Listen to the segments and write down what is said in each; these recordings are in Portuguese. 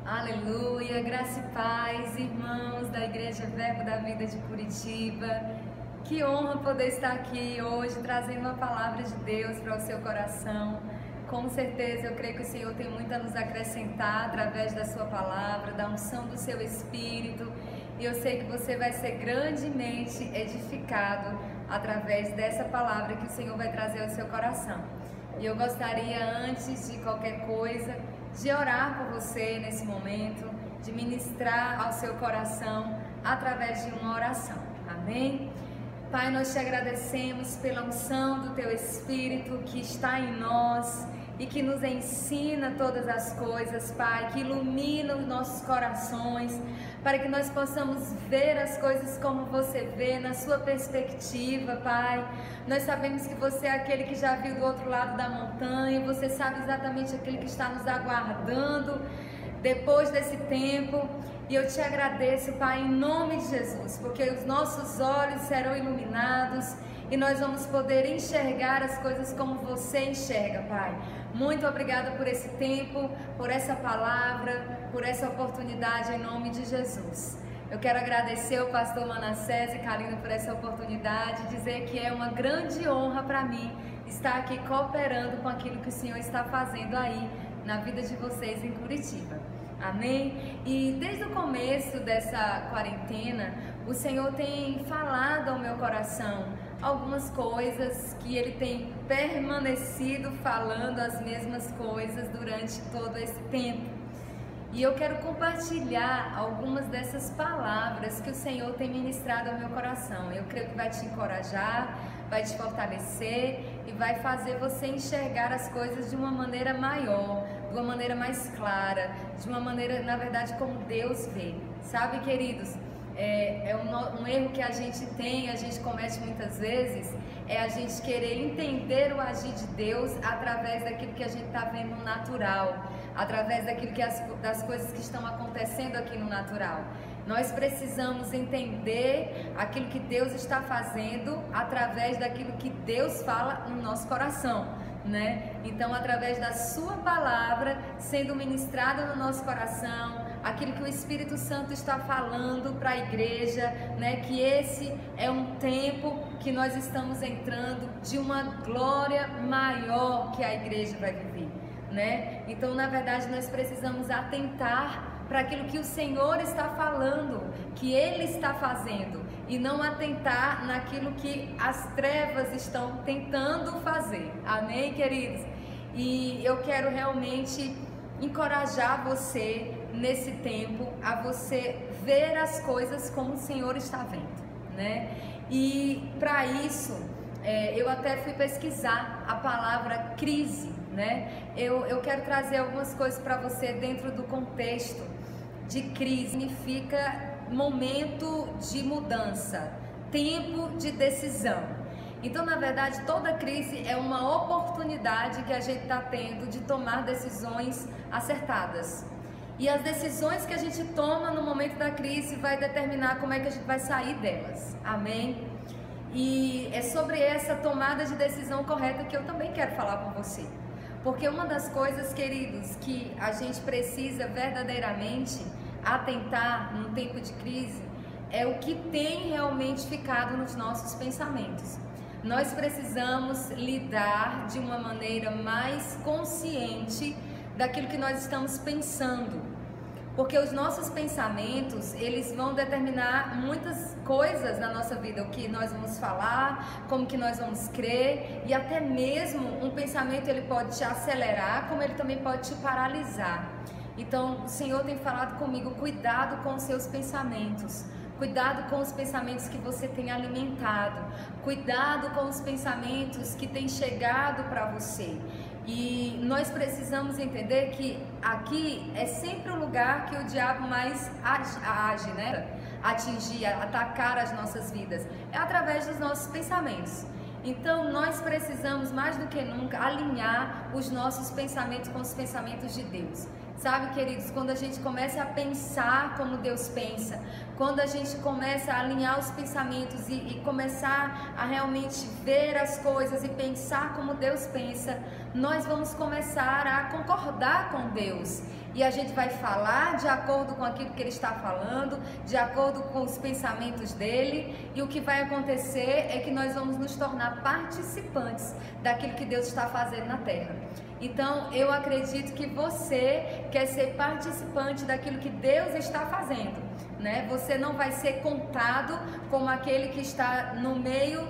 Aleluia, graça e paz, irmãos da Igreja Verbo da Vida de Curitiba. Que honra poder estar aqui hoje trazendo uma palavra de Deus para o seu coração. Com certeza eu creio que o Senhor tem muito a nos acrescentar através da sua palavra, da unção do seu Espírito. E eu sei que você vai ser grandemente edificado através dessa palavra que o Senhor vai trazer ao seu coração. E eu gostaria, antes de qualquer coisa, de orar por você nesse momento, de ministrar ao seu coração através de uma oração. Amém? Pai, nós te agradecemos pela unção do teu Espírito que está em nós e que nos ensina todas as coisas, Pai, que ilumina os nossos corações, para que nós possamos ver as coisas como você vê, na sua perspectiva, Pai. Nós sabemos que você é aquele que já viu do outro lado da montanha, você sabe exatamente aquele que está nos aguardando depois desse tempo. E eu te agradeço, Pai, em nome de Jesus, porque os nossos olhos serão iluminados e nós vamos poder enxergar as coisas como você enxerga, Pai. Muito obrigada por esse tempo, por essa palavra, por essa oportunidade em nome de Jesus. Eu quero agradecer ao pastor Manassés e Kalina por essa oportunidade, dizer que é uma grande honra para mim estar aqui cooperando com aquilo que o Senhor está fazendo aí na vida de vocês em Curitiba. Amém? E desde o começo dessa quarentena, o Senhor tem falado ao meu coração algumas coisas que Ele tem permanecido falando as mesmas coisas durante todo esse tempo. E eu quero compartilhar algumas dessas palavras que o Senhor tem ministrado ao meu coração. Eu creio que vai te encorajar, vai te fortalecer e vai fazer você enxergar as coisas de uma maneira maior, de uma maneira mais clara, de uma maneira, na verdade, como Deus vê. Sabe, queridos, um erro que a gente tem, a gente comete muitas vezes, é a gente querer entender o agir de Deus através daquilo que a gente está vendo no natural, através das coisas que estão acontecendo aqui no natural. Nós precisamos entender aquilo que Deus está fazendo através daquilo que Deus fala no nosso coração, né? Então, através da sua palavra sendo ministrada no nosso coração, aquilo que o Espírito Santo está falando para a igreja, né? Que esse é um tempo que nós estamos entrando de uma glória maior que a igreja vai viver, né? Então, na verdade, nós precisamos atentar para aquilo que o Senhor está falando, que Ele está fazendo, e não atentar naquilo que as trevas estão tentando fazer. Amém, queridos? E eu quero realmente encorajar você nesse tempo a você ver as coisas como o Senhor está vendo, né? E para isso, eu até fui pesquisar a palavra crise, né? Eu quero trazer algumas coisas para você dentro do contexto de crise. Significa momento de mudança, tempo de decisão. Então, na verdade, toda crise é uma oportunidade que a gente está tendo de tomar decisões acertadas. E as decisões que a gente toma no momento da crise vai determinar como é que a gente vai sair delas. Amém? E é sobre essa tomada de decisão correta que eu também quero falar com você. Porque uma das coisas, queridos, que a gente precisa verdadeiramente atentar num tempo de crise é o que tem realmente ficado nos nossos pensamentos. Nós precisamos lidar de uma maneira mais consciente daquilo que nós estamos pensando, porque os nossos pensamentos, eles vão determinar muitas coisas na nossa vida, o que nós vamos falar, como que nós vamos crer, e até mesmo um pensamento ele pode te acelerar, como ele também pode te paralisar. Então, o Senhor tem falado comigo, cuidado com os seus pensamentos, cuidado com os pensamentos que você tem alimentado, cuidado com os pensamentos que têm chegado para você. E nós precisamos entender que aqui é sempre o lugar que o diabo mais age, né? Atingir, atacar as nossas vidas, é através dos nossos pensamentos. Então nós precisamos mais do que nunca alinhar os nossos pensamentos com os pensamentos de Deus. Sabe, queridos, quando a gente começa a pensar como Deus pensa, quando a gente começa a alinhar os pensamentos e começar a realmente ver as coisas e pensar como Deus pensa, nós vamos começar a concordar com Deus. e a gente vai falar de acordo com aquilo que ele está falando, de acordo com os pensamentos dele, e o que vai acontecer é que nós vamos nos tornar participantes daquilo que Deus está fazendo na terra. Então, eu acredito que você quer ser participante daquilo que Deus está fazendo, né? Você não vai ser contado como aquele que está no meio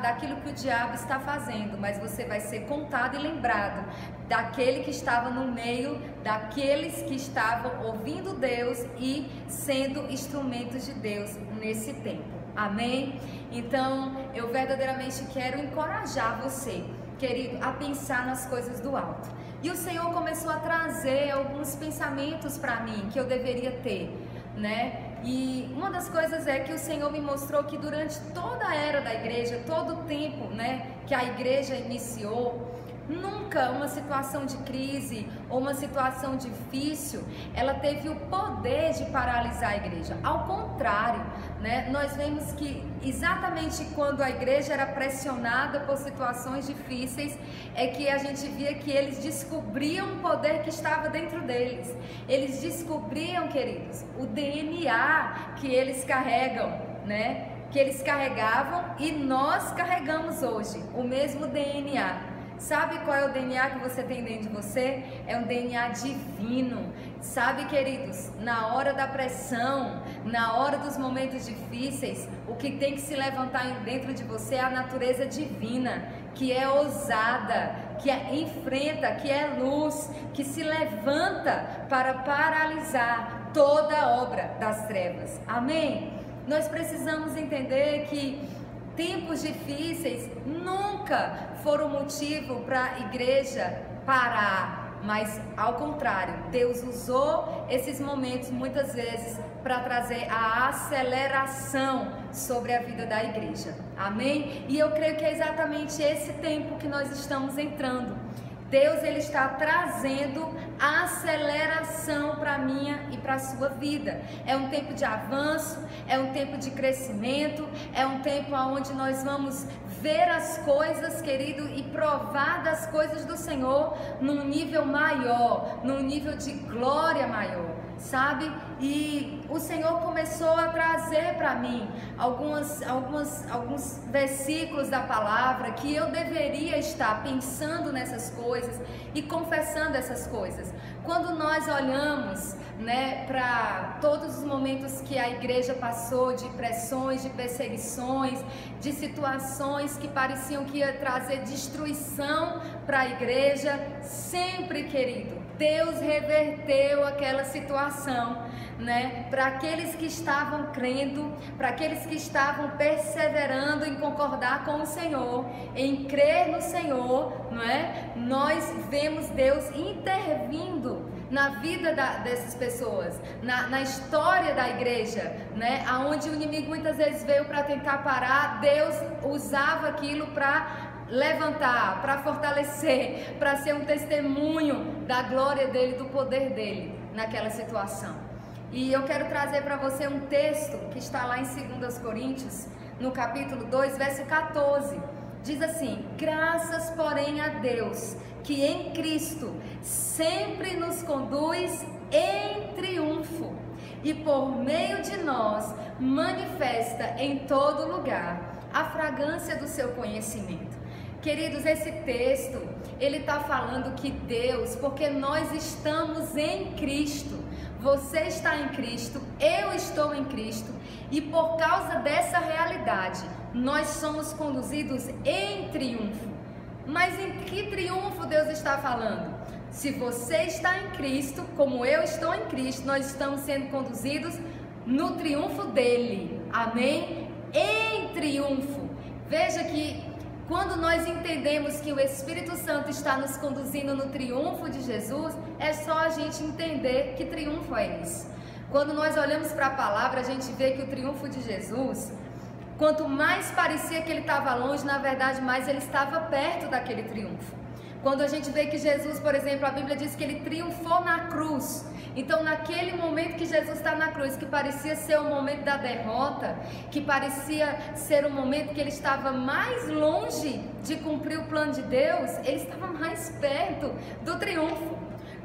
daquilo que o diabo está fazendo, mas você vai ser contado e lembrado daquele que estava no meio daqueles que estavam ouvindo Deus e sendo instrumentos de Deus nesse tempo. Amém? Então, eu verdadeiramente quero encorajar você, querido, a pensar nas coisas do alto. E o Senhor começou a trazer alguns pensamentos para mim que eu deveria ter, né? E uma das coisas é que o Senhor me mostrou que durante toda a era da igreja, todo o tempo, né, que a igreja iniciou, nunca uma situação de crise ou uma situação difícil, ela teve o poder de paralisar a igreja. Ao contrário, né, nós vemos que exatamente quando a igreja era pressionada por situações difíceis, é que a gente via que eles descobriam o poder que estava dentro deles. Eles descobriam, queridos, o DNA que eles carregam, né? Que eles carregavam e nós carregamos hoje, o mesmo DNA. Sabe qual é o DNA que você tem dentro de você? É um DNA divino. Sabe, queridos, na hora da pressão, na hora dos momentos difíceis, o que tem que se levantar dentro de você é a natureza divina, que é ousada, que enfrenta, que é luz, que se levanta para paralisar toda a obra das trevas. Amém? Nós precisamos entender que tempos difíceis nunca foram motivo para a igreja parar, mas ao contrário, Deus usou esses momentos muitas vezes para trazer a aceleração sobre a vida da igreja. Amém? E eu creio que é exatamente esse tempo que nós estamos entrando. Deus, ele está trazendo aceleração para a minha e para a sua vida. É um tempo de avanço, é um tempo de crescimento, é um tempo onde nós vamos ver as coisas, querido, e provar das coisas do Senhor num nível maior, num nível de glória maior, sabe? E o Senhor começou a trazer para mim alguns versículos da palavra que eu deveria estar pensando nessas coisas e confessando essas coisas. Quando nós olhamos, né, para todos os momentos que a igreja passou, de pressões, de perseguições, de situações que pareciam que ia trazer destruição para a igreja, sempre, querido, Deus reverteu aquela situação, né, para aqueles que estavam crendo, para aqueles que estavam perseverando em concordar com o Senhor, em crer no Senhor, não é? Nós vemos Deus intervindo na vida dessas pessoas, na história da igreja, né? Aonde o inimigo muitas vezes veio para tentar parar, Deus usava aquilo para levantar, para fortalecer, para ser um testemunho da glória dele, do poder dele naquela situação. E eu quero trazer para você um texto que está lá em 2 Coríntios, no capítulo 2, verso 14. Diz assim: graças, porém, a Deus, que em Cristo sempre nos conduz em triunfo e por meio de nós manifesta em todo lugar a fragrância do seu conhecimento. Queridos, esse texto, ele está falando que Deus, porque nós estamos em Cristo, você está em Cristo, eu estou em Cristo, e por causa dessa realidade, nós somos conduzidos em triunfo. Mas em que triunfo Deus está falando? Se você está em Cristo, como eu estou em Cristo, nós estamos sendo conduzidos no triunfo dele. Amém? Em triunfo. Veja que quando nós entendemos que o Espírito Santo está nos conduzindo no triunfo de Jesus, é só a gente entender que triunfo é esse. Quando nós olhamos para a palavra, a gente vê que o triunfo de Jesus, quanto mais parecia que ele estava longe, na verdade, mais ele estava perto daquele triunfo. Quando a gente vê que Jesus, por exemplo, a Bíblia diz que ele triunfou na cruz. Então, naquele momento que Jesus está na cruz, que parecia ser o momento da derrota, que parecia ser o momento que ele estava mais longe de cumprir o plano de Deus, ele estava mais perto do triunfo.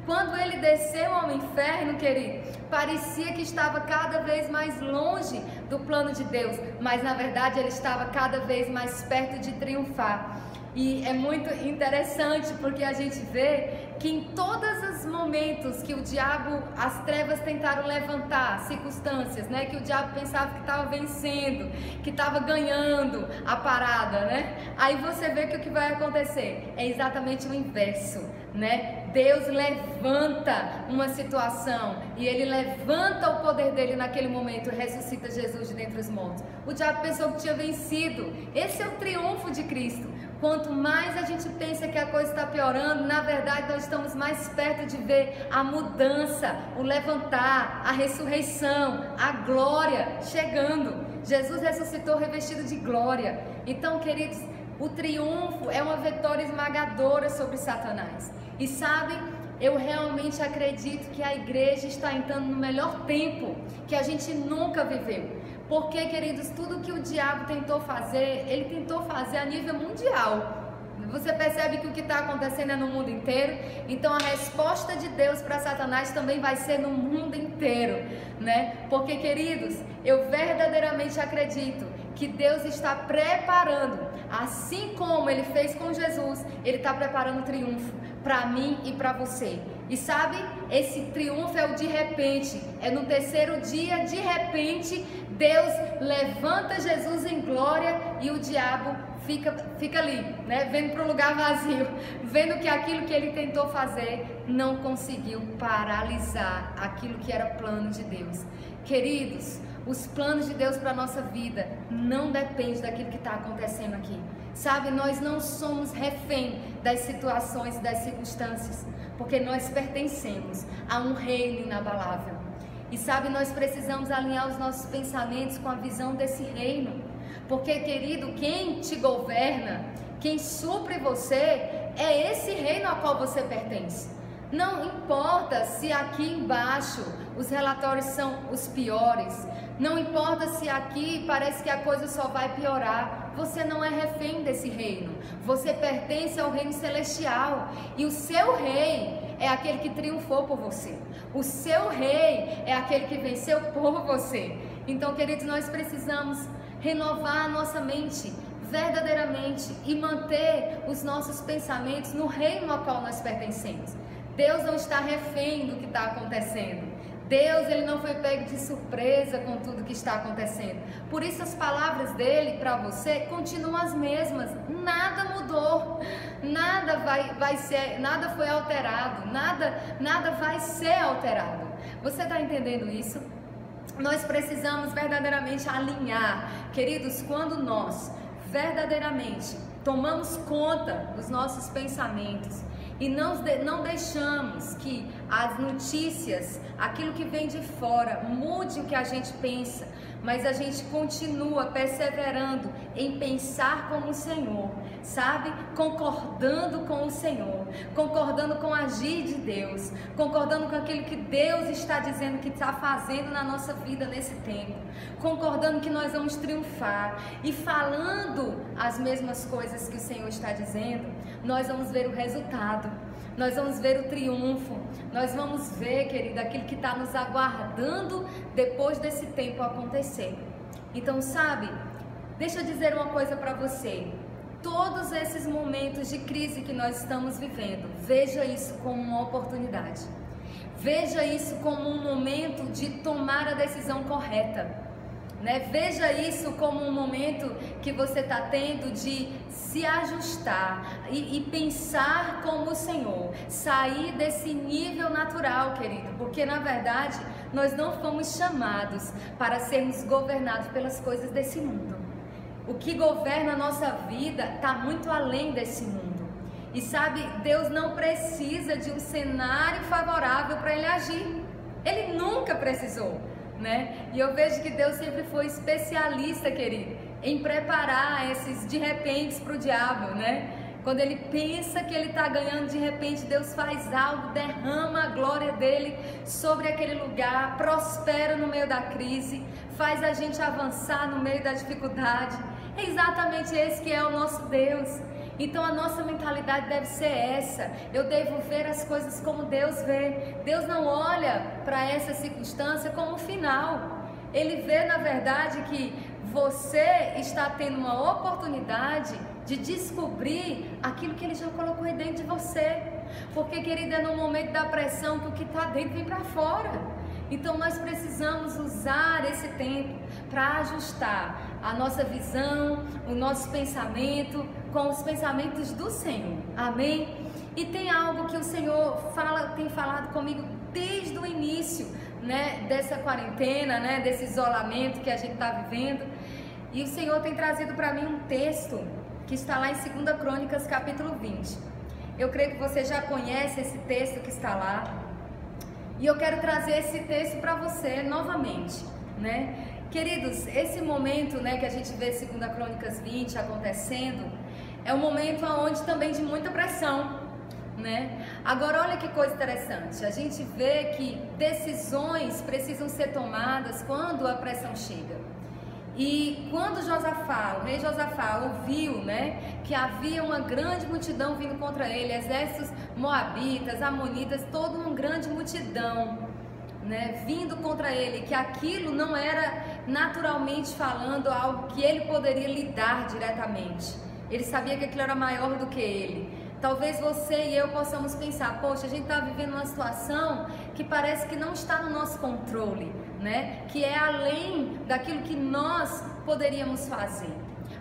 Quando ele desceu ao inferno, querido, parecia que estava cada vez mais longe do plano de Deus, mas na verdade ele estava cada vez mais perto de triunfar. E é muito interessante porque a gente vê que em todos os momentos que o diabo, as trevas tentaram levantar circunstâncias, né? Que o diabo pensava que estava vencendo, que estava ganhando a parada, né? Aí você vê que o que vai acontecer é exatamente o inverso, né? Deus levanta uma situação e ele levanta o poder dele naquele momento, ressuscita Jesus de dentre os mortos. O diabo pensou que tinha vencido. Esse é o triunfo de Cristo. Quanto mais a gente pensa que a coisa está piorando, na verdade nós estamos mais perto de ver a mudança, o levantar, a ressurreição, a glória chegando. Jesus ressuscitou revestido de glória. Então, queridos, o triunfo é uma vitória esmagadora sobre Satanás. E sabem, eu realmente acredito que a igreja está entrando no melhor tempo que a gente nunca viveu. Porque, queridos, tudo que o diabo tentou fazer, ele tentou fazer a nível mundial. Você percebe que o que está acontecendo é no mundo inteiro. Então a resposta de Deus para Satanás também vai ser no mundo inteiro, né? Porque, queridos, eu verdadeiramente acredito que Deus está preparando, assim como Ele fez com Jesus, Ele está preparando o triunfo para mim e para você. E sabe, esse triunfo é o de repente, é no terceiro dia, de repente, Deus levanta Jesus em glória e o diabo fica ali, né, vendo para o lugar vazio, vendo que aquilo que ele tentou fazer não conseguiu paralisar aquilo que era plano de Deus. Queridos, os planos de Deus para a nossa vida não dependem daquilo que está acontecendo aqui. Sabe, nós não somos refém das situações e das circunstâncias, porque nós pertencemos a um reino inabalável. E sabe, nós precisamos alinhar os nossos pensamentos com a visão desse reino. Porque, querido, quem te governa, quem supre você, é esse reino ao qual você pertence. Não importa se aqui embaixo os relatórios são os piores, não importa se aqui parece que a coisa só vai piorar, você não é refém desse reino, você pertence ao reino celestial e o seu rei é aquele que triunfou por você, o seu rei é aquele que venceu por você. Então, queridos, nós precisamos renovar a nossa mente verdadeiramente e manter os nossos pensamentos no reino ao qual nós pertencemos. Deus não está refém do que está acontecendo. Deus, ele não foi pego de surpresa com tudo que está acontecendo. Por isso as palavras dele para você continuam as mesmas. Nada mudou, nada nada foi alterado, nada vai ser alterado. Você está entendendo isso? Nós precisamos verdadeiramente alinhar, queridos, quando nós verdadeiramente tomamos conta dos nossos pensamentos e não deixamos que as notícias, aquilo que vem de fora, mude o que a gente pensa, mas a gente continua perseverando em pensar como o Senhor, sabe? Concordando com o Senhor, concordando com o agir de Deus, concordando com aquilo que Deus está dizendo que está fazendo na nossa vida nesse tempo, concordando que nós vamos triunfar e falando as mesmas coisas que o Senhor está dizendo, nós vamos ver o resultado. Nós vamos ver o triunfo, nós vamos ver, querido, aquilo que está nos aguardando depois desse tempo acontecer. Então, sabe, deixa eu dizer uma coisa para você. Todos esses momentos de crise que nós estamos vivendo, veja isso como uma oportunidade. Veja isso como um momento de tomar a decisão correta. Veja isso como um momento que você está tendo de se ajustar e pensar como o Senhor, sair desse nível natural, querido, porque na verdade nós não fomos chamados para sermos governados pelas coisas desse mundo. O que governa a nossa vida está muito além desse mundo. E sabe, Deus não precisa de um cenário favorável para Ele agir. Ele nunca precisou. E eu vejo que Deus sempre foi especialista, querido, em preparar esses de repente para o diabo, Quando ele pensa que ele está ganhando, de repente Deus faz algo, derrama a glória dele sobre aquele lugar, prospera no meio da crise, faz a gente avançar no meio da dificuldade. É exatamente esse que é o nosso Deus. Então a nossa mentalidade deve ser essa: eu devo ver as coisas como Deus vê. Deus não olha para essa circunstância como um final. Ele vê, na verdade, que você está tendo uma oportunidade de descobrir aquilo que Ele já colocou aí dentro de você. Porque, querida, é no momento da pressão que o que está dentro vem para fora. Então nós precisamos usar esse tempo para ajustar a nossa visão, o nosso pensamento com os pensamentos do Senhor. Amém? E tem algo que o Senhor tem falado comigo desde o início, né, dessa quarentena, né, desse isolamento que a gente está vivendo. E o Senhor tem trazido para mim um texto que está lá em 2 Crônicas, capítulo 20. Eu creio que você já conhece esse texto que está lá. E eu quero trazer esse texto para você novamente, né? Queridos, esse momento, né, que a gente vê 2 Crônicas 20 acontecendo, é um momento onde também de muita pressão, né? Agora olha que coisa interessante, a gente vê que decisões precisam ser tomadas quando a pressão chega. E quando o rei Josafá ouviu, né, que havia uma grande multidão vindo contra ele, exércitos moabitas, amonitas, toda uma grande multidão, né, vindo contra ele, que aquilo não era naturalmente falando algo que ele poderia lidar diretamente. Ele sabia que aquilo era maior do que ele. Talvez você e eu possamos pensar: poxa, a gente está vivendo uma situação que parece que não está no nosso controle, né? Que é além daquilo que nós poderíamos fazer.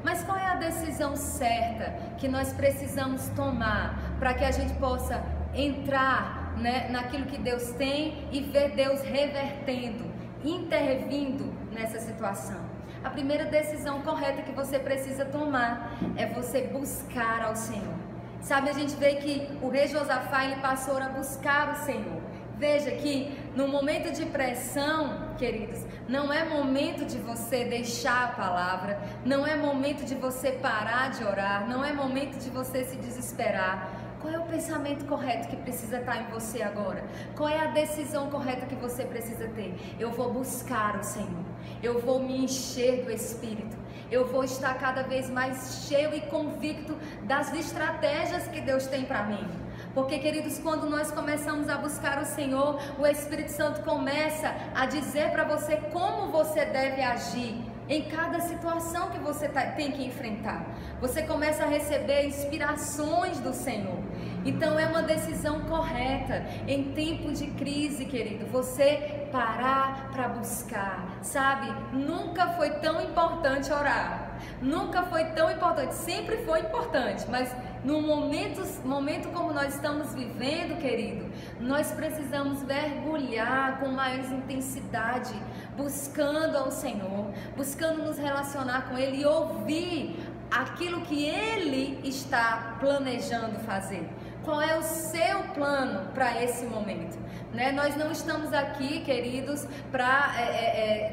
Mas qual é a decisão certa que nós precisamos tomar para que a gente possa entrar, né, naquilo que Deus tem e ver Deus revertendo, intervindo nessa situação? A primeira decisão correta que você precisa tomar é você buscar ao Senhor. Sabe, a gente vê que o rei Josafá, ele passou a buscar o Senhor. Veja que no momento de pressão, queridos, não é momento de você deixar a palavra, não é momento de você parar de orar, não é momento de você se desesperar. Qual é o pensamento correto que precisa estar em você agora? Qual é a decisão correta que você precisa ter? Eu vou buscar o Senhor, eu vou me encher do Espírito, eu vou estar cada vez mais cheio e convicto das estratégias que Deus tem para mim. Porque, queridos, quando nós começamos a buscar o Senhor, o Espírito Santo começa a dizer para você como você deve agir em cada situação que você tem que enfrentar. Você começa a receber inspirações do Senhor. Então é uma decisão correta em tempo de crise, querido, você parar para buscar, sabe? Nunca foi tão importante orar, nunca foi tão importante, sempre foi importante, mas no momento como nós estamos vivendo, querido, nós precisamos mergulhar com mais intensidade, buscando ao Senhor, buscando nos relacionar com Ele e ouvir aquilo que Ele está planejando fazer. Qual é o seu plano para esse momento? Né? Nós não estamos aqui, queridos, para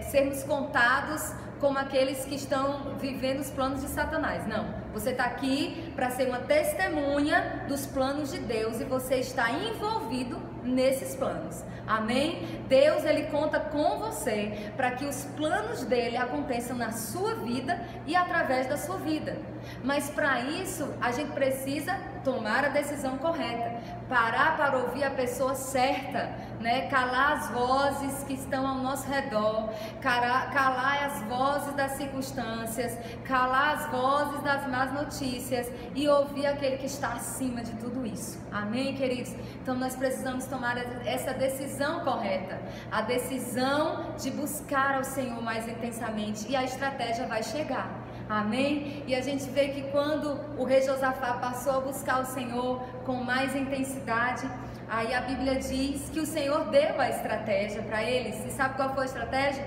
sermos contados como aqueles que estão vivendo os planos de Satanás. Não, você está aqui para ser uma testemunha dos planos de Deus e você está envolvido nesses planos. Amém? Deus, Ele conta com você para que os planos dele aconteçam na sua vida e através da sua vida. Mas para isso a gente precisa tomar a decisão correta, parar para ouvir a pessoa certa, né? Calar as vozes que estão ao nosso redor, calar as vozes das circunstâncias, calar as vozes das más notícias e ouvir aquele que está acima de tudo isso. Amém, queridos? Então nós precisamos tomar essa decisão correta, a decisão de buscar ao Senhor mais intensamente, e a estratégia vai chegar. Amém? E a gente vê que quando o rei Josafá passou a buscar o Senhor com mais intensidade, aí a Bíblia diz que o Senhor deu a estratégia para eles. E sabe qual foi a estratégia?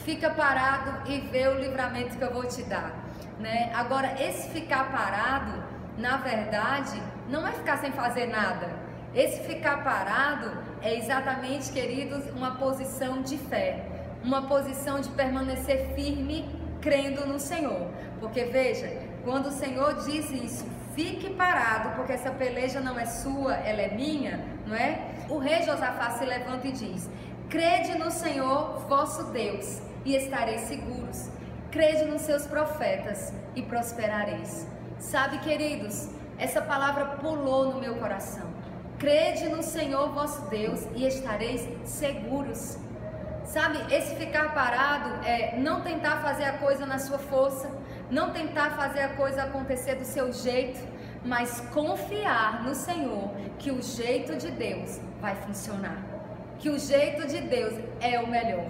Fica parado e vê o livramento que eu vou te dar, né? Agora, esse ficar parado, na verdade, não é ficar sem fazer nada. Esse ficar parado é exatamente, queridos, uma posição de fé, uma posição de permanecer firme, crendo no Senhor. Porque veja, quando o Senhor diz isso, fique parado, porque essa peleja não é sua, ela é minha, não é? O rei Josafá se levanta e diz: crede no Senhor vosso Deus e estareis seguros, crede nos seus profetas e prosperareis. Sabe, queridos, essa palavra pulou no meu coração. Crede no Senhor vosso Deus e estareis seguros. Sabe, esse ficar parado é não tentar fazer a coisa na sua força, não tentar fazer a coisa acontecer do seu jeito, mas confiar no Senhor que o jeito de Deus vai funcionar, que o jeito de Deus é o melhor.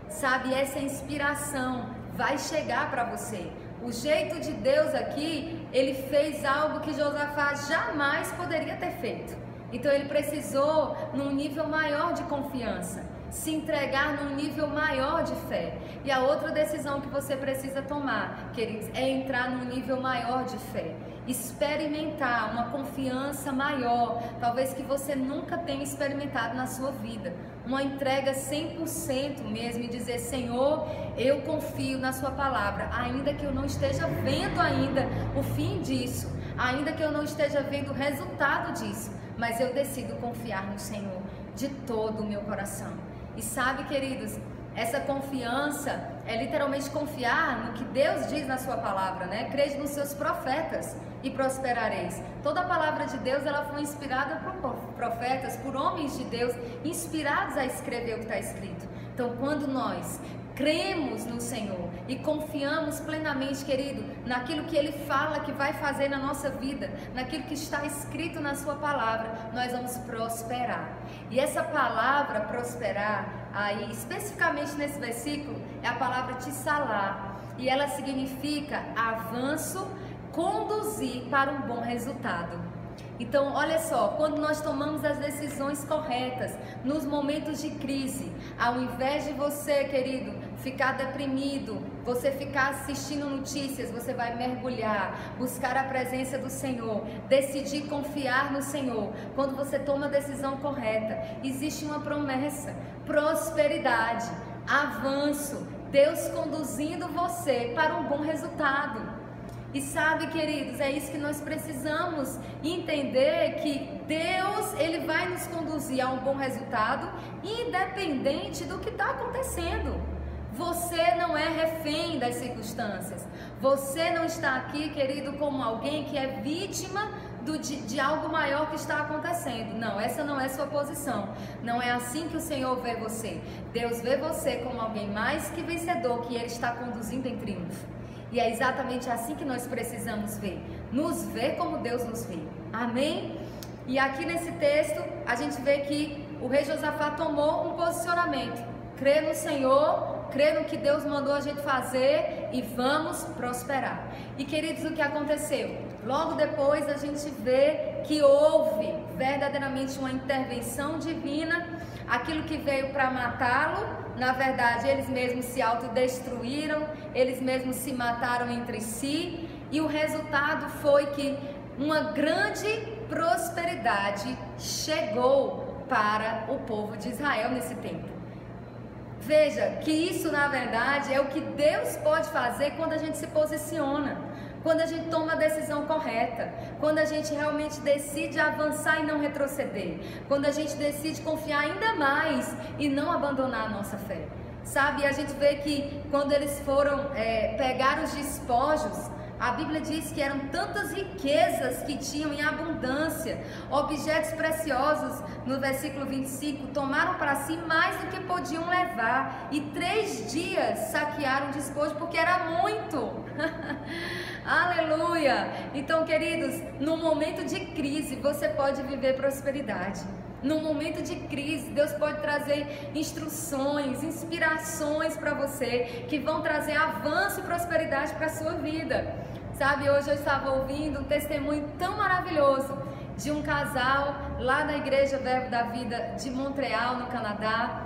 Sabe, essa inspiração vai chegar para você. O jeito de Deus aqui, ele fez algo que Josafá jamais poderia ter feito. Então ele precisou num nível maior de confiança, se entregar num nível maior de fé. E a outra decisão que você precisa tomar, queridos, é entrar num nível maior de fé, experimentar uma confiança maior, talvez que você nunca tenha experimentado na sua vida, uma entrega 100% mesmo, e dizer: Senhor, eu confio na sua palavra, ainda que eu não esteja vendo ainda o fim disso, ainda que eu não esteja vendo o resultado disso, mas eu decido confiar no Senhor de todo o meu coração. E sabe, queridos, essa confiança é literalmente confiar no que Deus diz na sua palavra, né? Crede nos seus profetas e prosperareis. Toda a palavra de Deus, ela foi inspirada por profetas, por homens de Deus, inspirados a escrever o que está escrito. Então, quando nós cremos no Senhor e confiamos plenamente, querido, naquilo que Ele fala que vai fazer na nossa vida, naquilo que está escrito na sua palavra, nós vamos prosperar. E essa palavra prosperar, aí especificamente nesse versículo, é a palavra tissalá, e ela significa avanço, conduzir para um bom resultado. Então, olha só, quando nós tomamos as decisões corretas, nos momentos de crise, ao invés de você, querido, ficar deprimido, você ficar assistindo notícias, você vai mergulhar, buscar a presença do Senhor, decidir confiar no Senhor. Quando você toma a decisão correta, existe uma promessa: prosperidade, avanço, Deus conduzindo você para um bom resultado. E sabe, queridos, é isso que nós precisamos entender, que Deus, Ele vai nos conduzir a um bom resultado, independente do que está acontecendo. Você não é refém das circunstâncias. Você não está aqui, querido, como alguém que é vítima de algo maior que está acontecendo. Não, essa não é sua posição. Não é assim que o Senhor vê você. Deus vê você como alguém mais que vencedor, que Ele está conduzindo em triunfo. E é exatamente assim que nós precisamos ver, nos ver como Deus nos vê, amém? E aqui nesse texto, a gente vê que o rei Josafá tomou um posicionamento: crê no Senhor, crê no que Deus mandou a gente fazer e vamos prosperar. E queridos, o que aconteceu? Logo depois a gente vê que houve verdadeiramente uma intervenção divina. Aquilo que veio para matá-lo, na verdade, eles mesmos se autodestruíram, eles mesmos se mataram entre si, e o resultado foi que uma grande prosperidade chegou para o povo de Israel nesse tempo. Veja que isso, na verdade, é o que Deus pode fazer quando a gente se posiciona, quando a gente toma a decisão correta, quando a gente realmente decide avançar e não retroceder, quando a gente decide confiar ainda mais e não abandonar a nossa fé. Sabe, a gente vê que quando eles foram pegar os despojos, a Bíblia diz que eram tantas riquezas que tinham em abundância, objetos preciosos. No versículo 25, tomaram para si mais do que podiam levar, e 3 dias saquearam o despojo, porque era muito. Aleluia! Então, queridos, no momento de crise você pode viver prosperidade. No momento de crise, Deus pode trazer instruções, inspirações para você, que vão trazer avanço e prosperidade para a sua vida. Sabe, hoje eu estava ouvindo um testemunho tão maravilhoso de um casal lá na Igreja Verbo da Vida de Montreal, no Canadá.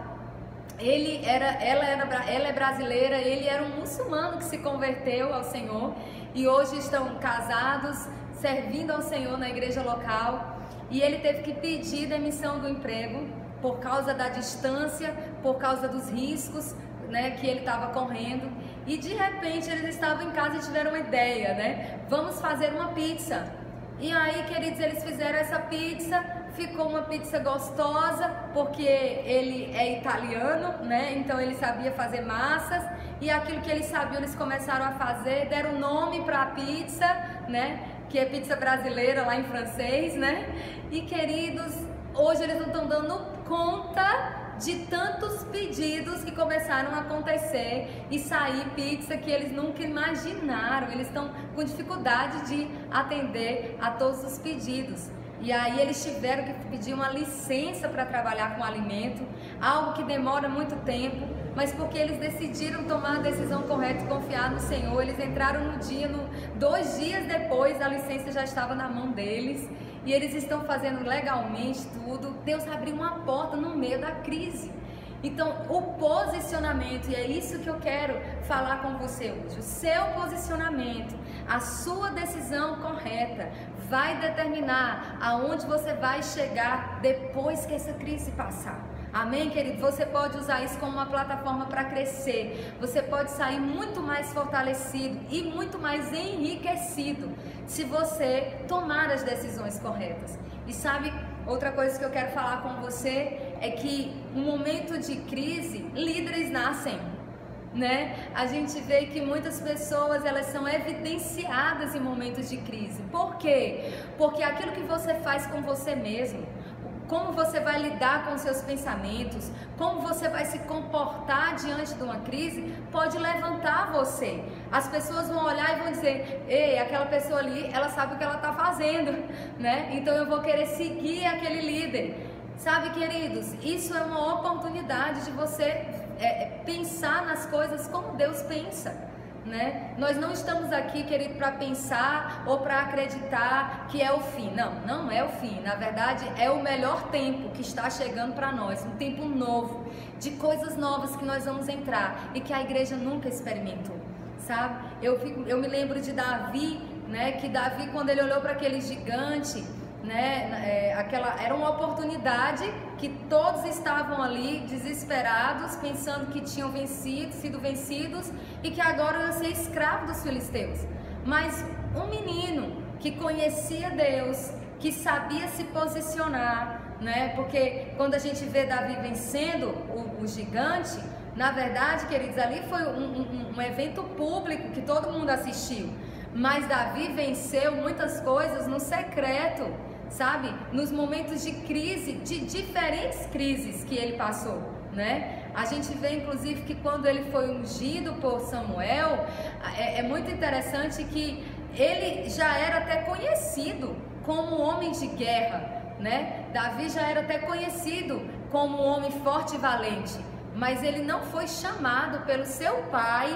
Ela é brasileira, ele era um muçulmano que se converteu ao Senhor, e hoje estão casados, servindo ao Senhor na igreja local. E ele teve que pedir demissão do emprego por causa da distância, por causa dos riscos, né, que ele estava correndo. E de repente eles estavam em casa e tiveram uma ideia, né? Vamos fazer uma pizza. E aí, queridos, eles fizeram essa pizza. Ficou uma pizza gostosa, porque ele é italiano, né? Então ele sabia fazer massas, e aquilo que eles sabiam eles começaram a fazer, deram nome para a pizza, né? Que é pizza brasileira lá em francês, né? E queridos, hoje eles não estão dando conta de tantos pedidos que começaram a acontecer e sair pizza que eles nunca imaginaram. Eles estão com dificuldade de atender a todos os pedidos. E aí eles tiveram que pedir uma licença para trabalhar com alimento, algo que demora muito tempo, mas porque eles decidiram tomar a decisão correta e confiar no Senhor, eles entraram no dia, 2 dias depois a licença já estava na mão deles e eles estão fazendo legalmente tudo. Deus abriu uma porta no meio da crise. Então, o posicionamento, e é isso que eu quero falar com você hoje, o seu posicionamento, a sua decisão correta vai determinar aonde você vai chegar depois que essa crise passar. Amém, querido? Você pode usar isso como uma plataforma para crescer. Você pode sair muito mais fortalecido e muito mais enriquecido se você tomar as decisões corretas. E sabe, outra coisa que eu quero falar com você é que no momento de crise, líderes nascem, né? A gente vê que muitas pessoas, elas são evidenciadas em momentos de crise. Por quê? Porque aquilo que você faz com você mesmo, como você vai lidar com seus pensamentos, como você vai se comportar diante de uma crise, pode levantar você. As pessoas vão olhar e vão dizer: ei, aquela pessoa ali, ela sabe o que ela está fazendo, né? Então eu vou querer seguir aquele líder. Sabe, queridos, isso é uma oportunidade de você pensar nas coisas como Deus pensa, né? Nós não estamos aqui, querido, para pensar ou para acreditar que é o fim. Não, não é o fim. Na verdade, é o melhor tempo que está chegando para nós, um tempo novo, de coisas novas que nós vamos entrar e que a igreja nunca experimentou, sabe? Eu me lembro de Davi, né? Que Davi, quando ele olhou para aquele gigante, né, era uma oportunidade que todos estavam ali desesperados, pensando que tinham sido vencidos e que agora iam ser escravos dos filisteus. Mas um menino que conhecia Deus, que sabia se posicionar, né, porque quando a gente vê Davi vencendo o gigante, na verdade, queridos, ali foi um evento público que todo mundo assistiu. Mas Davi venceu muitas coisas no secreto, sabe? Nos momentos de crise, de diferentes crises que ele passou, né? A gente vê inclusive que quando ele foi ungido por Samuel, é muito interessante que ele já era até conhecido como homem de guerra, né? Davi já era até conhecido como um homem forte e valente, mas ele não foi chamado pelo seu pai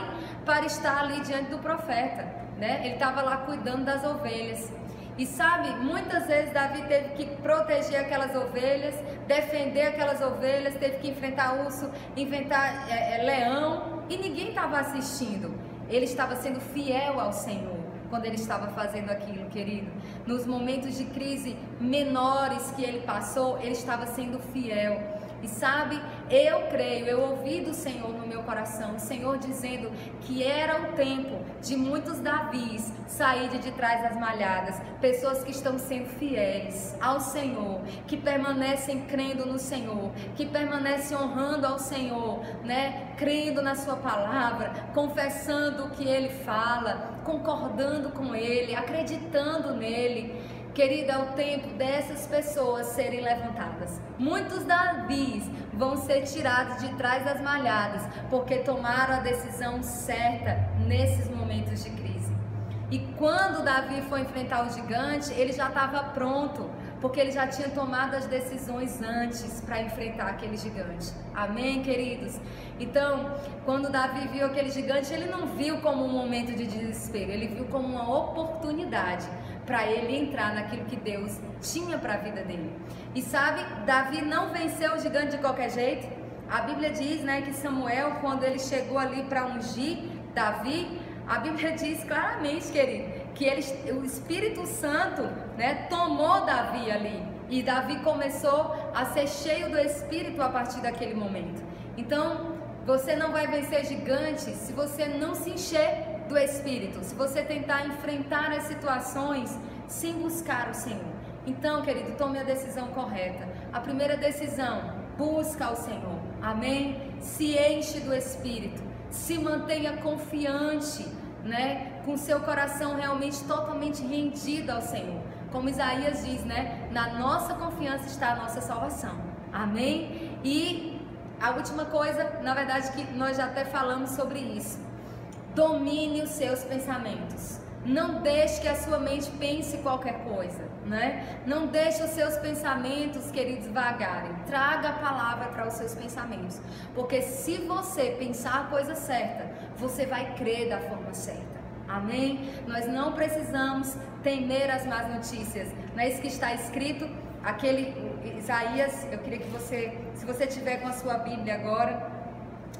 para estar ali diante do profeta, né? Ele estava lá cuidando das ovelhas. E sabe, muitas vezes Davi teve que proteger aquelas ovelhas, defender aquelas ovelhas, teve que enfrentar urso, enfrentar leão, e ninguém estava assistindo. Ele estava sendo fiel ao Senhor quando ele estava fazendo aquilo, querido. Nos momentos de crise menores que ele passou, ele estava sendo fiel. E sabe, eu creio, eu ouvi do Senhor no meu coração, o Senhor dizendo que era o tempo de muitos Davis sair de trás das malhadas, pessoas que estão sendo fiéis ao Senhor, que permanecem crendo no Senhor, que permanecem honrando ao Senhor, né? Crendo na sua palavra, confessando o que Ele fala, concordando com Ele, acreditando nele. Querida, é o tempo dessas pessoas serem levantadas. Muitos Davis vão ser tirados de trás das malhadas, porque tomaram a decisão certa nesses momentos de crise. E quando Davi foi enfrentar o gigante, ele já estava pronto, porque ele já tinha tomado as decisões antes para enfrentar aquele gigante. Amém, queridos? Então, quando Davi viu aquele gigante, ele não viu como um momento de desespero, ele viu como uma oportunidade para ele entrar naquilo que Deus tinha para a vida dele. E sabe, Davi não venceu o gigante de qualquer jeito. A Bíblia diz, né, que Samuel, quando ele chegou ali para ungir Davi, a Bíblia diz claramente, querido, que o Espírito Santo, né, tomou Davi ali. E Davi começou a ser cheio do Espírito a partir daquele momento. Então, você não vai vencer gigantes se você não se encher do Espírito, se você tentar enfrentar as situações sem buscar o Senhor. Então, querido, tome a decisão correta. A primeira decisão, busca o Senhor. Amém? Se enche do Espírito, se mantenha confiante, né? com seu coração realmente totalmente rendido ao Senhor. Como Isaías diz, né? Na nossa confiança está a nossa salvação. Amém? E a última coisa, na verdade, que nós já até falamos sobre isso. Domine os seus pensamentos. Não deixe que a sua mente pense qualquer coisa, né? Não deixe os seus pensamentos, queridos, vagarem. Traga a palavra para os seus pensamentos. Porque se você pensar a coisa certa, você vai crer da forma certa. Amém? Nós não precisamos temer as más notícias. Não é isso que está escrito? Aquele Isaías, eu queria que você, se você tiver com a sua Bíblia agora,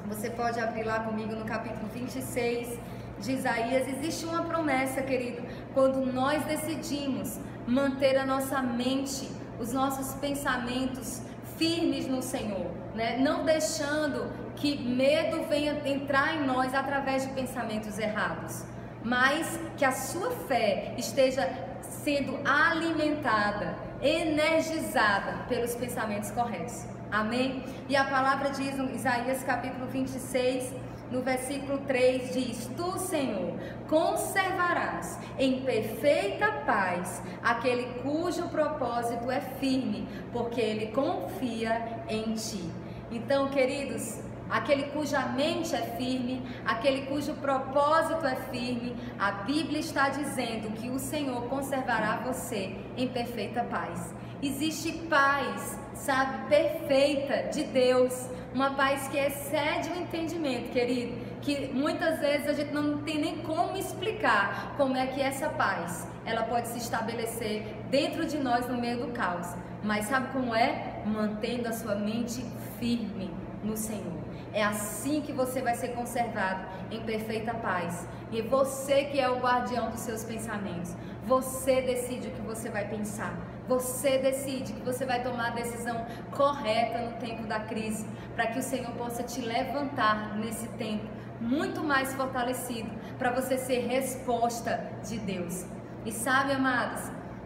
você pode abrir lá comigo no capítulo 26 de Isaías. Existe uma promessa, querido, quando nós decidimos manter a nossa mente, os nossos pensamentos firmes no Senhor, né? Não deixando que medo venha entrar em nós através de pensamentos errados, mas que a sua fé esteja sendo alimentada, energizada pelos pensamentos corretos. Amém? E a palavra diz em Isaías capítulo 26, no versículo 3, diz: Tu, Senhor, conservarás em perfeita paz aquele cujo propósito é firme, porque ele confia em ti. Então, queridos, aquele cuja mente é firme, aquele cujo propósito é firme, a Bíblia está dizendo que o Senhor conservará você em perfeita paz. Existe paz, sabe, perfeita de Deus, uma paz que excede o entendimento, querido, que muitas vezes a gente não tem nem como explicar como é que essa paz, ela pode se estabelecer dentro de nós no meio do caos. Mas sabe como é? Mantendo a sua mente firme no Senhor. É assim que você vai ser conservado em perfeita paz. E você que é o guardião dos seus pensamentos, você decide o que você vai pensar. Você decide que você vai tomar a decisão correta no tempo da crise, para que o Senhor possa te levantar nesse tempo muito mais fortalecido, para você ser resposta de Deus. E sabe, amados,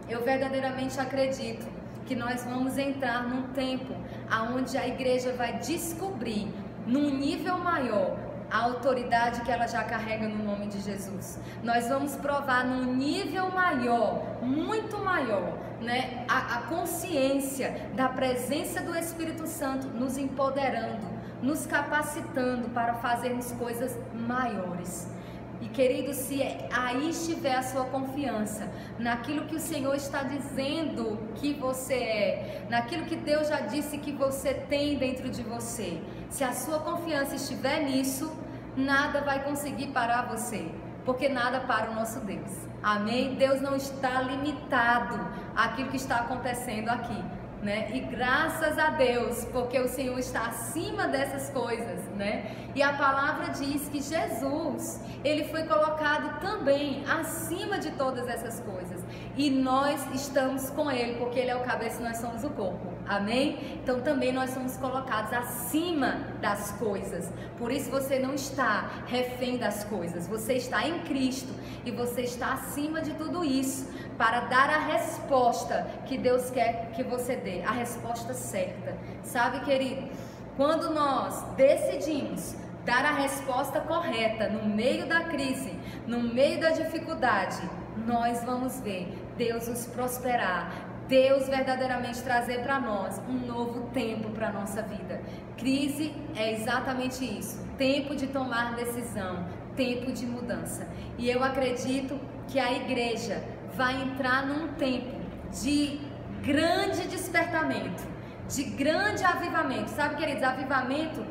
eu verdadeiramente acredito que nós vamos entrar num tempo onde a igreja vai descobrir, num nível maior, a autoridade que ela já carrega no nome de Jesus. Nós vamos provar num nível maior, muito maior, né, a consciência da presença do Espírito Santo nos empoderando, nos capacitando para fazermos coisas maiores. E querido, se aí estiver a sua confiança naquilo que o Senhor está dizendo que você é, naquilo que Deus já disse que você tem dentro de você, se a sua confiança estiver nisso, nada vai conseguir parar você, porque nada para o nosso Deus. Amém? Deus não está limitado àquilo que está acontecendo aqui, né? E graças a Deus, porque o Senhor está acima dessas coisas, né? E a palavra diz que Jesus, ele foi colocado também acima de todas essas coisas. E nós estamos com ele, porque ele é o cabeça e nós somos o corpo. Amém? Então também nós somos colocados acima das coisas. Por isso você não está refém das coisas. Você está em Cristo e você está acima de tudo isso, para dar a resposta que Deus quer que você dê, a resposta certa. Sabe, querido, quando nós decidimos dar a resposta correta no meio da crise, no meio da dificuldade, nós vamos ver Deus nos prosperar, Deus verdadeiramente trazer para nós um novo tempo para a nossa vida. Crise é exatamente isso, tempo de tomar decisão, tempo de mudança. E eu acredito que a igreja vai entrar num tempo de grande despertamento, de grande avivamento. Sabe, queridos, avivamento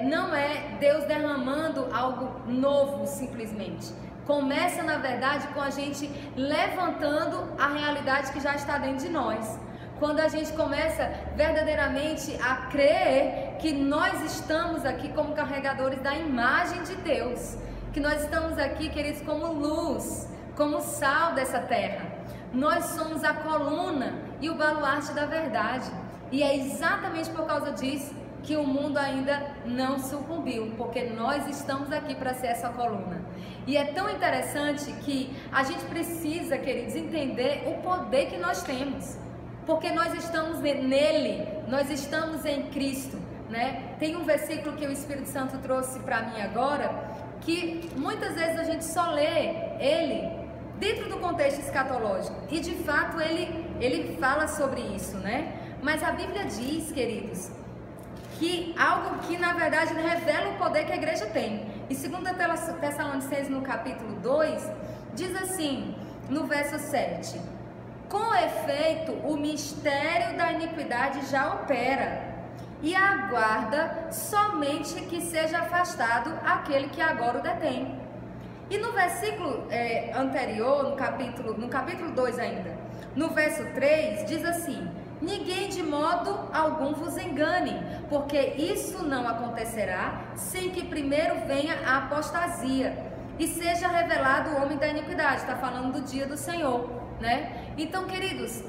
não é Deus derramando algo novo simplesmente. Começa, na verdade, com a gente levantando a realidade que já está dentro de nós. Quando a gente começa verdadeiramente a crer que nós estamos aqui como carregadores da imagem de Deus, que nós estamos aqui, queridos, como luz, como sal dessa terra. Nós somos a coluna e o baluarte da verdade. E é exatamente por causa disso que o mundo ainda não sucumbiu, porque nós estamos aqui para ser essa coluna. E é tão interessante que a gente precisa, queridos, entender o poder que nós temos, porque nós estamos nele, nós estamos em Cristo, né? Tem um versículo que o Espírito Santo trouxe para mim agora, que muitas vezes a gente só lê ele dentro do contexto escatológico, e de fato ele fala sobre isso, né? Mas a Bíblia diz, queridos, que algo que na verdade revela o poder que a igreja tem. E 2 Tessalonicenses no capítulo 2, diz assim, no verso 7: com efeito, o mistério da iniquidade já opera, e aguarda somente que seja afastado aquele que agora o detém. E no versículo anterior, no capítulo 2 ainda, no verso 3, diz assim: ninguém de modo algum vos engane, porque isso não acontecerá sem que primeiro venha a apostasia e seja revelado o homem da iniquidade. Está falando do dia do Senhor, né? Então, queridos,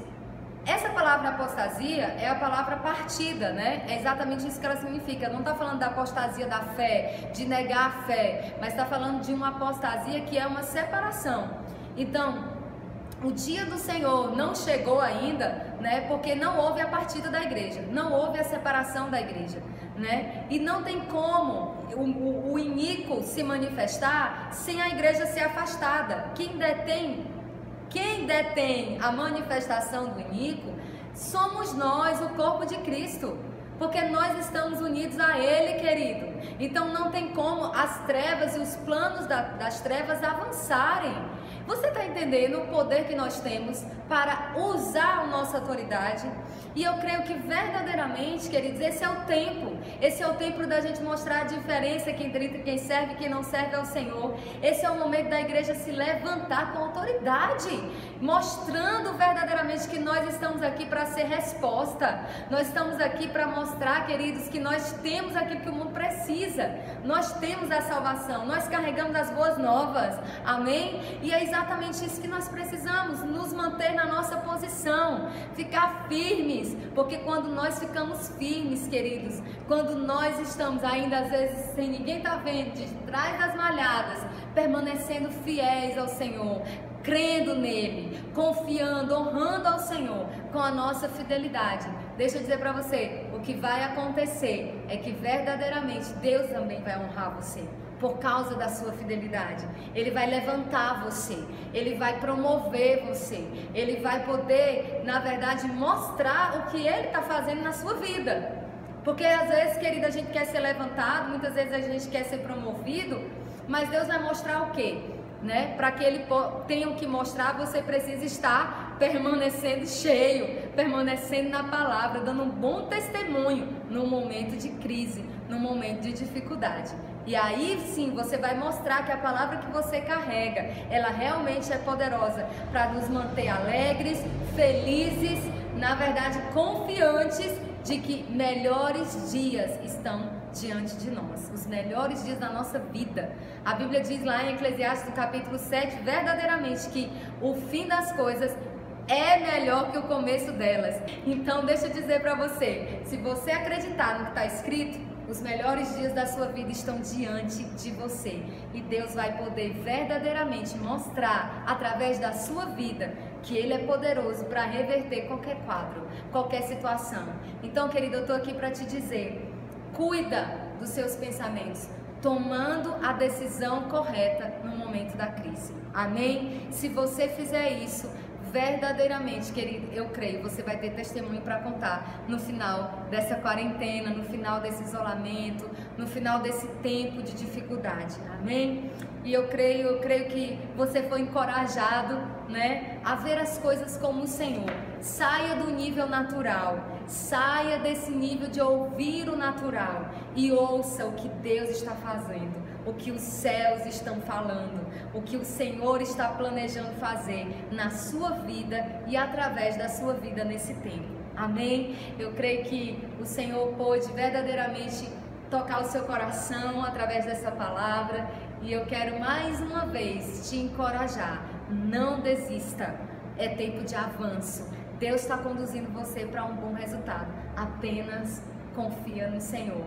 essa palavra apostasia é a palavra partida, né? É exatamente isso que ela significa. Não está falando da apostasia da fé, de negar a fé, mas está falando de uma apostasia que é uma separação. Então, o dia do Senhor não chegou ainda, né? Porque não houve a partida da igreja, não houve a separação da igreja, né? E não tem como o iníquo se manifestar sem a igreja ser afastada. Quem detém a manifestação do iníquo somos nós, o corpo de Cristo, porque nós estamos unidos a Ele, querido. Então não tem como as trevas e os planos das trevas avançarem. Você está entendendo o poder que nós temos para usar a nossa autoridade? E eu creio que verdadeiramente, queridos, esse é o tempo da gente mostrar a diferença entre quem serve e quem não serve ao Senhor. Esse é o momento da igreja se levantar com autoridade, mostrando verdadeiramente que nós estamos aqui para ser resposta. Nós estamos aqui para mostrar, queridos, que nós temos aquilo que o mundo precisa. Nós temos a salvação, nós carregamos as boas novas, amém? E é exatamente isso que nós precisamos, nos manter na nossa posição, ficar firmes, porque quando nós ficamos firmes, queridos, quando nós estamos ainda às vezes sem ninguém estar vendo, de trás das malhadas, permanecendo fiéis ao Senhor, crendo nele, confiando, honrando ao Senhor com a nossa fidelidade, deixa eu dizer para você, o que vai acontecer é que verdadeiramente Deus também vai honrar você. Por causa da sua fidelidade, Ele vai levantar você, Ele vai promover você, Ele vai poder, na verdade, mostrar o que Ele está fazendo na sua vida. Porque às vezes, querida, a gente quer ser levantado, muitas vezes a gente quer ser promovido, mas Deus vai mostrar o quê? Né? Para que Ele tenha o que mostrar, você precisa estar permanecendo cheio, permanecendo na palavra, dando um bom testemunho no momento de crise, no momento de dificuldade. E aí sim você vai mostrar que a palavra que você carrega, ela realmente é poderosa para nos manter alegres, felizes, na verdade confiantes de que melhores dias estão diante de nós, os melhores dias da nossa vida. A Bíblia diz lá em Eclesiastes, no capítulo 7, verdadeiramente que o fim das coisas é melhor que o começo delas. Então deixa eu dizer para você, se você acreditar no que está escrito, os melhores dias da sua vida estão diante de você, e Deus vai poder verdadeiramente mostrar através da sua vida que Ele é poderoso para reverter qualquer quadro, qualquer situação. Então, querido, eu estou aqui para te dizer, cuida dos seus pensamentos, tomando a decisão correta no momento da crise, amém? Se você fizer isso, verdadeiramente, querido, eu creio, você vai ter testemunho para contar no final dessa quarentena, no final desse isolamento, no final desse tempo de dificuldade, amém? E eu creio que você foi encorajado, né, a ver as coisas como o Senhor. Saia do nível natural, saia desse nível de ouvir o natural e ouça o que Deus está fazendo, o que os céus estão falando, o que o Senhor está planejando fazer na sua vida e através da sua vida nesse tempo, amém? Eu creio que o Senhor pôde verdadeiramente tocar o seu coração através dessa palavra, e eu quero mais uma vez te encorajar, não desista, é tempo de avanço, Deus está conduzindo você para um bom resultado, apenas confia no Senhor,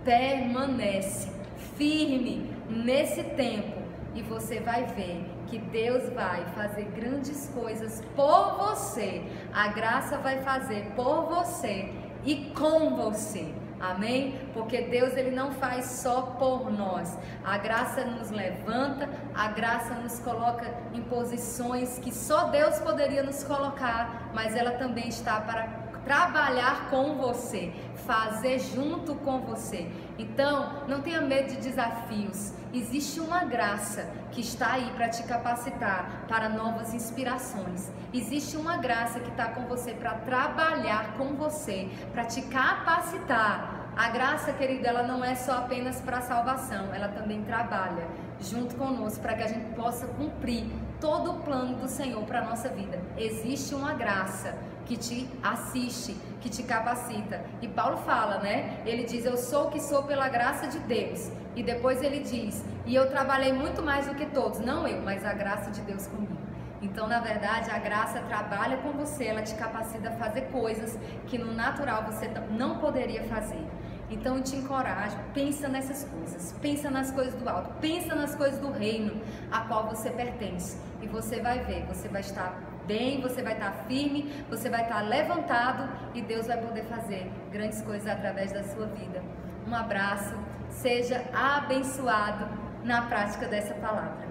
permanece firme nesse tempo e você vai ver que Deus vai fazer grandes coisas por você, a graça vai fazer por você e com você, Amém? Porque Deus, ele não faz só por nós. A graça nos levanta, a graça nos coloca em posições que só Deus poderia nos colocar, mas ela também está para trabalhar com você, fazer junto com você. Então, não tenha medo de desafios. Existe uma graça que está aí para te capacitar para novas inspirações. Existe uma graça que está com você para trabalhar com você, para te capacitar. A graça, querida, ela não é só apenas para a salvação, ela também trabalha junto conosco para que a gente possa cumprir todo o plano do Senhor para a nossa vida. Existe uma graça que te assiste, que te capacita. E Paulo fala, né? Ele diz, eu sou o que sou pela graça de Deus. E depois ele diz, e eu trabalhei muito mais do que todos. Não eu, mas a graça de Deus comigo. Então, na verdade, a graça trabalha com você, ela te capacita a fazer coisas que no natural você não poderia fazer. Então eu te encorajo, pensa nessas coisas, pensa nas coisas do alto, pensa nas coisas do reino a qual você pertence. E você vai ver, você vai estar bem, você vai estar firme, você vai estar levantado e Deus vai poder fazer grandes coisas através da sua vida. Um abraço, seja abençoado na prática dessa palavra.